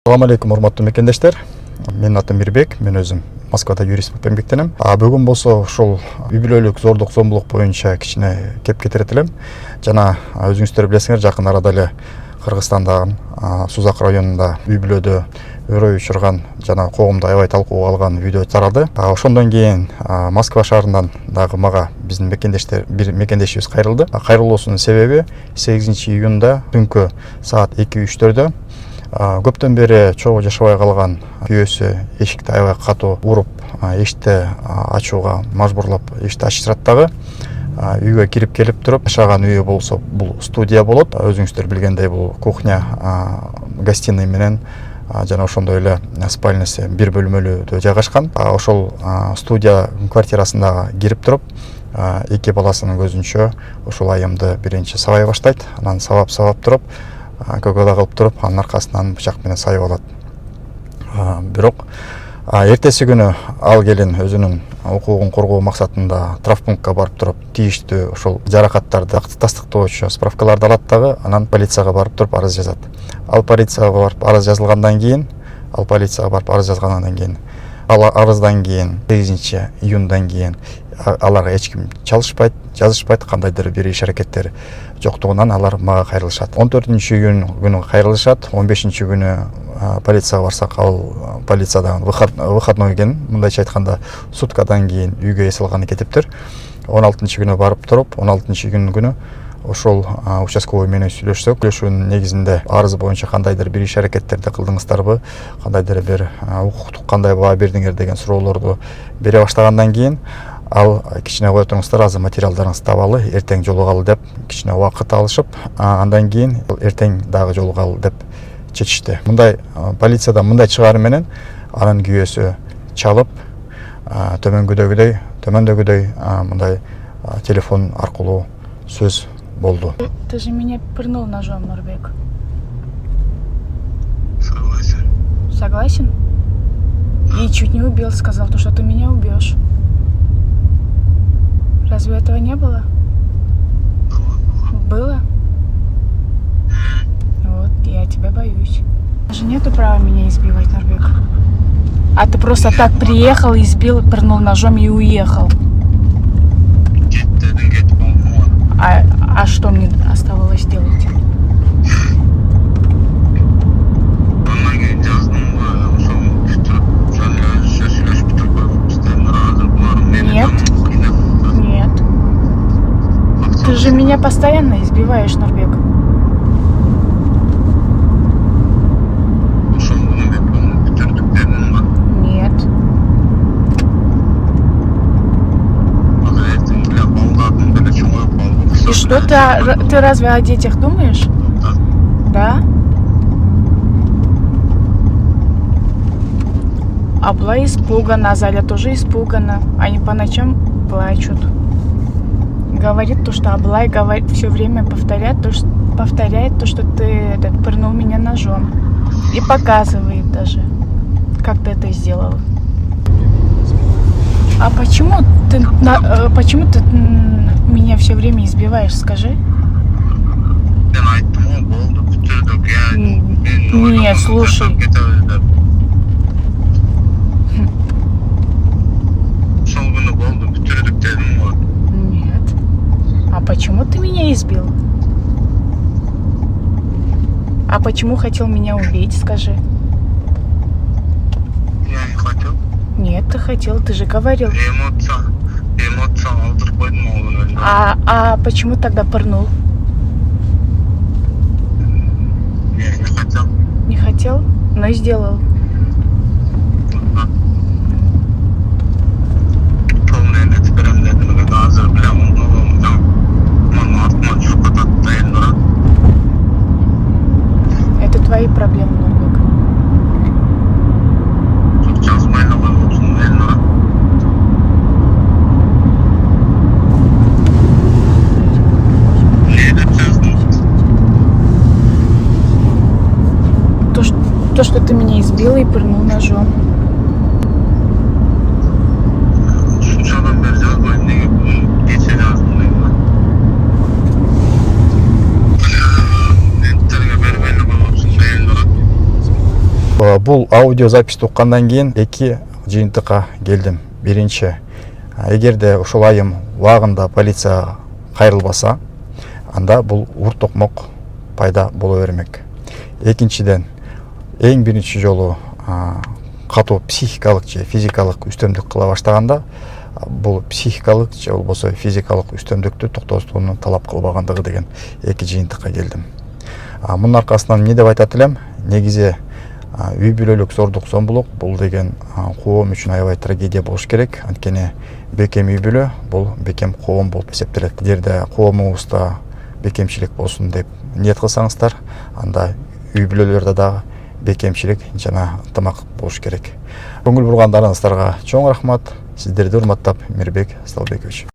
Assalamu алейкум, урматтуу мекендештер. Менин атым Мирбек, мен өзүм Москвада юрист болуп эмгектенем. Бүгүн болсо ушул үй бүлөлүк зордук зомбулук боюнча кичине кеп кетирет элем. Жана өзүңүздөр билесиңер, жакын арада эле Кыргызстандагы Сузак районунда үй бүлөдө өрөө учурган жана коомдо аябай талкууга алган видео тарады. Ошондон кийин Москва шаарынан дагы мага биздин бир мекендешибиз кайрылды. Кайрылуусунун себеби 8 июнда түнкү саат 2-3 көптөн бери чогуу жашабай калган күйөөсү эшикти аябай катуу уруп, эшикти ачууга мажбурлап эшикти ачтырат дагы. Үйгө кирип келип туруп, жашаган үйү болсо бул студия болот. Өзүңүздөр билгендей бул кухня, гостиный менен жана ошондой эле спальнясы бир бөлмөлүү жайгашкан. Ошол студия квартирасына кирип туруп, эки баласынын көзүнчө ушул айымды биринчи сабай баштайт. Анан сабап туруп, көкөдө кылып туруп, анын аркасынан бычак менен сайып алат. Бирок эртеси күнү ал келин өзүнүн укугун коргоо максатында травмпунктка барып туруп, тийиштүү ошол жаракаттарды тастыктоочу справкаларды алат дагы, анан полицияга барып туруп арыз жазат. Ал полицияга барып арыз жазгандан кийин, ал арыздан кийин 8 июндан кийин аларга эч ким жазышпайт, кандайдыр бир иш аракеттер жоктугунан алар мага кайрылышат. 14 күнү кайрылышат. 15 күнү полицияга барсак, ал полициядан выходной экен, мындайча айтканда суткадан кийин үйгө эс алганы кетиптир. 16 күнү барып туруп, 16 күнү ошол участковый менен сүйлөшсөк, сүйлөшүүнүн негизинде арыз боюнча кандайдыр бир иш аракеттерди кылдыңыздарбы, кандайдыр бир укуктук кандай баа бердиңер деген суроолорду бере баштагандан кийин ал кичине кое туруңуздар, азыр материалдарыңызды табалы, эртең жолугалы деп кичине убакыт алышып, андан кийин эртең дагы жолугалы деп чечишти. Мындай полициядан мындай чыгаары менен анын күйөөсү чалып, төмөндөгүдөй мындай телефон аркылуу сөз болду. Ты же меня пырнул ножом, Нурбек. Согласен? И чуть не убил, сказал, что ты меня убьешь. Разве этого не было? Было? Вот, я тебя боюсь. Даже нету права меня избивать, Нурбек. А ты просто так приехал, избил, пырнул ножом и уехал. А что мне оставалось делать? Нет. Ты же меня постоянно избиваешь, Нурбек. Нет. И что ты разве о детях думаешь? Да? Абла испугана, Заля тоже испугана. Они по ночам плачут. Говорит то, что Аблай все время повторяет то, что ты пырнул меня ножом. И показывает даже, как ты это сделал. А почему ты меня все время избиваешь, скажи? Нет, слушай. Нет. А почему ты меня избил? А почему хотел меня убить, скажи? Я не хотел. Нет, ты хотел, ты же говорил. Эмоция алдырып койдум ал. А почему тогда пырнул? Я не хотел. Не хотел, но и сделал. Это твои проблемы, Нурбек. То, что ты меня избил и пырнул ножом. Бул аудио записти уккандан кийин эки жыйынтыкка келдим. Биринчи, эгерде ошол айым убагында полицияга кайрылбаса, анда бул урт токмок пайда боло бермек. Экинчиден, эң биринчи жолу катуу психикалык же физикалык үстөмдүк кыла баштаганда, бул психикалык же болбосо физикалык үстөмдүктү токтотууну талап кылбагандыгы деген эки жыйынтыкка келдим. Мунун аркасынан эмне деп айтат элем? Негизи үй бүлөлүк зордук зомбулук бул деген коом үчүн аябай трагедия болуш керек. Анткени бекем үй бүлө бул бекем коом болуп эсептелет. Эгерде коомубузда бекемчилик болсун деп ниет кылсаңыздар, анда үй бүлөлөрдө дагы бекемчилик жана ынтымак болуш керек. Көңүл бургандарыңыздарга чоң рахмат. Сиздерди урматтап, Мирбек Сталбекович.